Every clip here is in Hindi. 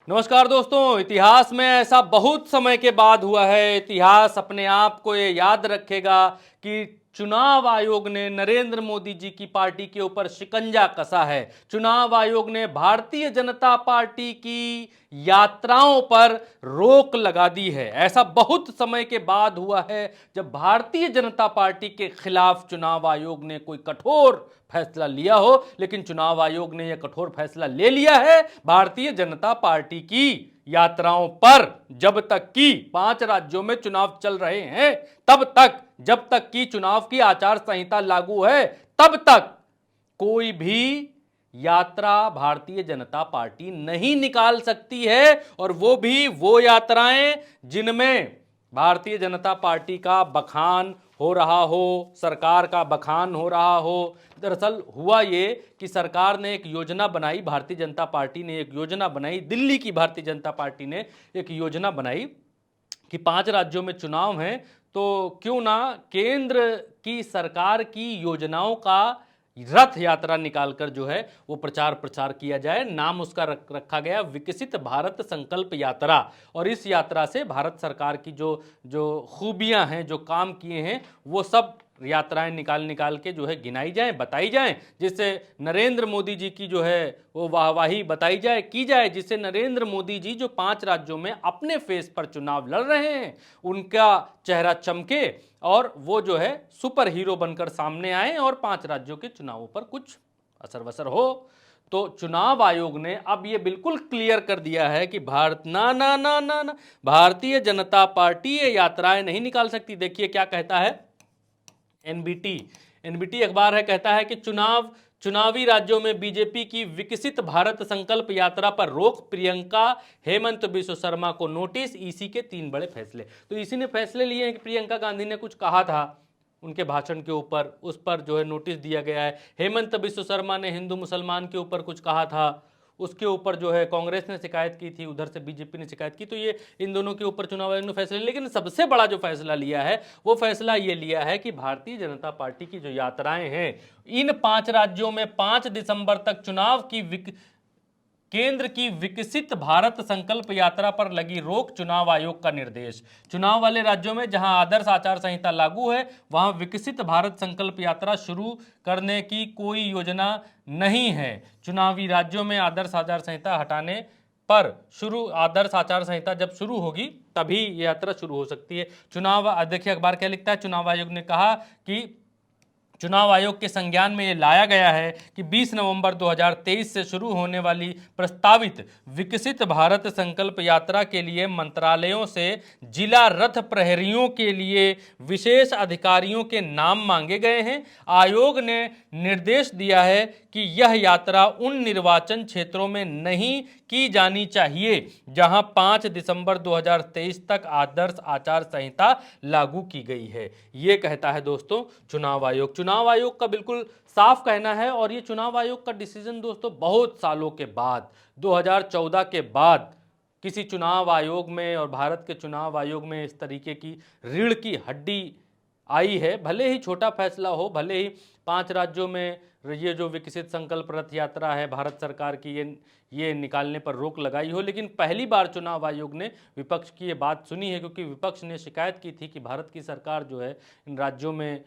नमस्कार दोस्तों, इतिहास में ऐसा बहुत समय के बाद हुआ है। इतिहास अपने आप को ये याद रखेगा कि चुनाव आयोग ने नरेंद्र मोदी जी की पार्टी के ऊपर शिकंजा कसा है। चुनाव आयोग ने भारतीय जनता पार्टी की यात्राओं पर रोक लगा दी है। ऐसा बहुत समय के बाद हुआ है जब भारतीय जनता पार्टी के खिलाफ चुनाव आयोग ने कोई कठोर फैसला लिया हो, लेकिन चुनाव आयोग ने यह कठोर फैसला ले लिया है भारतीय जनता पार्टी की यात्राओं पर। जब तक कि 5 राज्यों में चुनाव चल रहे हैं, तब तक, जब तक कि चुनाव की आचार संहिता लागू है, तब तक कोई भी यात्रा भारतीय जनता पार्टी नहीं निकाल सकती है। और वो भी वो यात्राएं जिनमें भारतीय जनता पार्टी का बखान हो रहा हो, सरकार का बखान हो रहा हो। दरअसल हुआ ये कि सरकार ने एक योजना बनाई, भारतीय जनता पार्टी ने एक योजना बनाई, दिल्ली की भारतीय जनता पार्टी ने एक योजना बनाई कि 5 राज्यों में चुनाव हैं, तो क्यों ना केंद्र की सरकार की योजनाओं का रथ यात्रा निकालकर जो है वो प्रचार प्रसार किया जाए। नाम उसका रखा गया विकसित भारत संकल्प यात्रा। और इस यात्रा से भारत सरकार की जो जो खूबियां हैं, जो काम किए हैं, वो सब यात्राएं निकाल निकाल के जो है गिनाई जाएं, बताई जाएं, जिससे नरेंद्र मोदी जी की जो है वो वाहवाही बताई जाए, की जाए, जिससे नरेंद्र मोदी जी जो 5 राज्यों में अपने फेस पर चुनाव लड़ रहे हैं उनका चेहरा चमके और वो जो है सुपर हीरो बनकर सामने आए और 5 राज्यों के चुनावों पर कुछ असर वसर हो। तो चुनाव आयोग ने अब ये बिल्कुल क्लियर कर दिया है कि भारतीय जनता पार्टी ये यात्राएं नहीं निकाल सकती। देखिए क्या कहता है एनबीटी अखबार है, कहता है कि चुनावी राज्यों में बीजेपी की विकसित भारत संकल्प यात्रा पर रोक, प्रियंका हेमंत बिश्व शर्मा को नोटिस, ईसी के 3 बड़े फैसले। तो इसी ने फैसले लिए हैं कि प्रियंका गांधी ने कुछ कहा था उनके भाषण के ऊपर, उस पर जो है नोटिस दिया गया है। हेमंत बिश्व शर्मा ने हिंदू मुसलमान के ऊपर कुछ कहा था, उसके ऊपर जो है कांग्रेस ने शिकायत की थी, उधर से बीजेपी ने शिकायत की। तो ये इन दोनों के ऊपर चुनाव आयोग ने फैसला, लेकिन सबसे बड़ा जो फैसला लिया है वो फैसला ये लिया है कि भारतीय जनता पार्टी की जो यात्राएं हैं इन 5 राज्यों में 5 दिसंबर तक चुनाव की केंद्र की विकसित भारत संकल्प यात्रा पर लगी रोक, चुनाव आयोग का निर्देश। चुनाव वाले राज्यों में जहां आदर्श आचार संहिता लागू है वहां विकसित भारत संकल्प यात्रा शुरू करने की कोई योजना नहीं है। चुनावी राज्यों में आदर्श आचार संहिता हटाने पर आदर्श आचार संहिता जब शुरू होगी तभी यात्रा शुरू हो सकती है। देखिए अखबार क्या लिखता है, चुनाव आयोग ने कहा कि चुनाव आयोग के संज्ञान में यह लाया गया है कि 20 नवंबर 2023 से शुरू होने वाली प्रस्तावित विकसित भारत संकल्प यात्रा के लिए मंत्रालयों से जिला रथ प्रहरियों के लिए विशेष अधिकारियों के नाम मांगे गए हैं। आयोग ने निर्देश दिया है कि यह यात्रा उन निर्वाचन क्षेत्रों में नहीं की जानी चाहिए जहां 5 दिसंबर 2023 तक आदर्श आचार संहिता लागू की गई है। यह कहता है दोस्तों चुनाव आयोग। चुनाव आयोग का बिल्कुल साफ कहना है। और ये चुनाव आयोग का डिसीजन दोस्तों बहुत सालों के बाद, 2014 के बाद किसी चुनाव आयोग में और भारत के चुनाव आयोग में इस तरीके की रीढ़ की हड्डी आई है। भले ही छोटा फैसला हो, भले ही 5 राज्यों में ये जो विकसित संकल्प रथ यात्रा है भारत सरकार की, ये निकालने पर रोक लगाई हो, लेकिन पहली बार चुनाव आयोग ने विपक्ष की ये बात सुनी है, क्योंकि विपक्ष ने शिकायत की थी कि भारत की सरकार जो है इन राज्यों में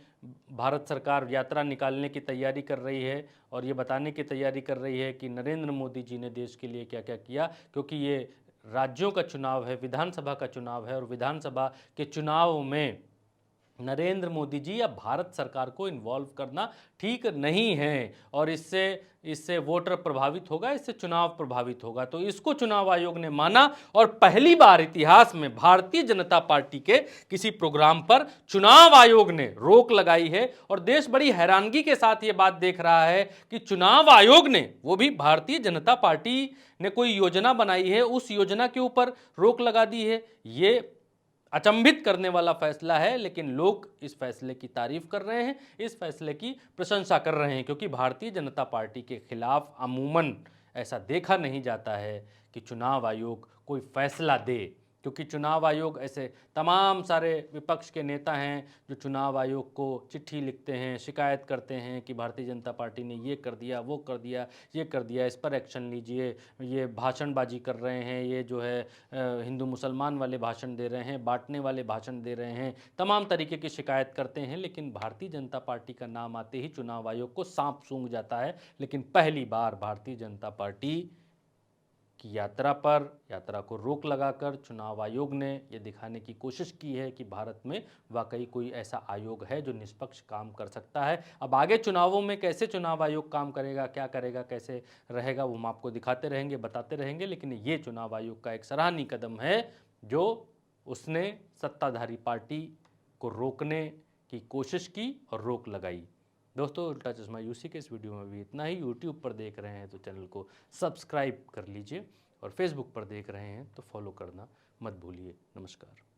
भारत सरकार यात्रा निकालने की तैयारी कर रही है और ये बताने की तैयारी कर रही है कि नरेंद्र मोदी जी ने देश के लिए क्या क्या किया। क्योंकि ये राज्यों का चुनाव है, विधानसभा का चुनाव है, और विधानसभा के चुनाव में नरेंद्र मोदी जी या भारत सरकार को इन्वॉल्व करना ठीक नहीं है। और इससे वोटर प्रभावित होगा, इससे चुनाव प्रभावित होगा। तो इसको चुनाव आयोग ने माना और पहली बार इतिहास में भारतीय जनता पार्टी के किसी प्रोग्राम पर चुनाव आयोग ने रोक लगाई है। और देश बड़ी हैरानगी के साथ ये बात देख रहा है कि चुनाव आयोग ने, वो भी भारतीय जनता पार्टी ने कोई योजना बनाई है, उस योजना के ऊपर रोक लगा दी है। ये अचंभित करने वाला फैसला है, लेकिन लोग इस फैसले की तारीफ कर रहे हैं, इस फैसले की प्रशंसा कर रहे हैं, क्योंकि भारतीय जनता पार्टी के खिलाफ अमूमन ऐसा देखा नहीं जाता है कि चुनाव आयोग कोई फैसला दे क्योंकि चुनाव आयोग ऐसे तमाम सारे विपक्ष के नेता हैं जो चुनाव आयोग को चिट्ठी लिखते हैं, शिकायत करते हैं कि भारतीय जनता पार्टी ने ये कर दिया, वो कर दिया, ये कर दिया, इस पर एक्शन लीजिए, ये भाषणबाजी कर रहे हैं, ये जो है हिंदू मुसलमान वाले भाषण दे रहे हैं, बांटने वाले भाषण दे रहे हैं, तमाम तरीके की शिकायत करते हैं। लेकिन भारतीय जनता पार्टी का नाम आते ही चुनाव आयोग को सांप सूंघ जाता है। लेकिन पहली बार भारतीय जनता पार्टी की यात्रा को रोक लगाकर चुनाव आयोग ने ये दिखाने की कोशिश की है कि भारत में वाकई कोई ऐसा आयोग है जो निष्पक्ष काम कर सकता है। अब आगे चुनावों में कैसे चुनाव आयोग काम करेगा, क्या करेगा, कैसे रहेगा, वो हम आपको दिखाते रहेंगे, बताते रहेंगे। लेकिन ये चुनाव आयोग का एक सराहनीय कदम है जो उसने सत्ताधारी पार्टी को रोकने की कोशिश की और रोक लगाई। दोस्तों, उल्टा चश्मा यूसी के इस वीडियो में भी इतना ही। यूट्यूब पर देख रहे हैं तो चैनल को सब्सक्राइब कर लीजिए और फेसबुक पर देख रहे हैं तो फॉलो करना मत भूलिए। नमस्कार।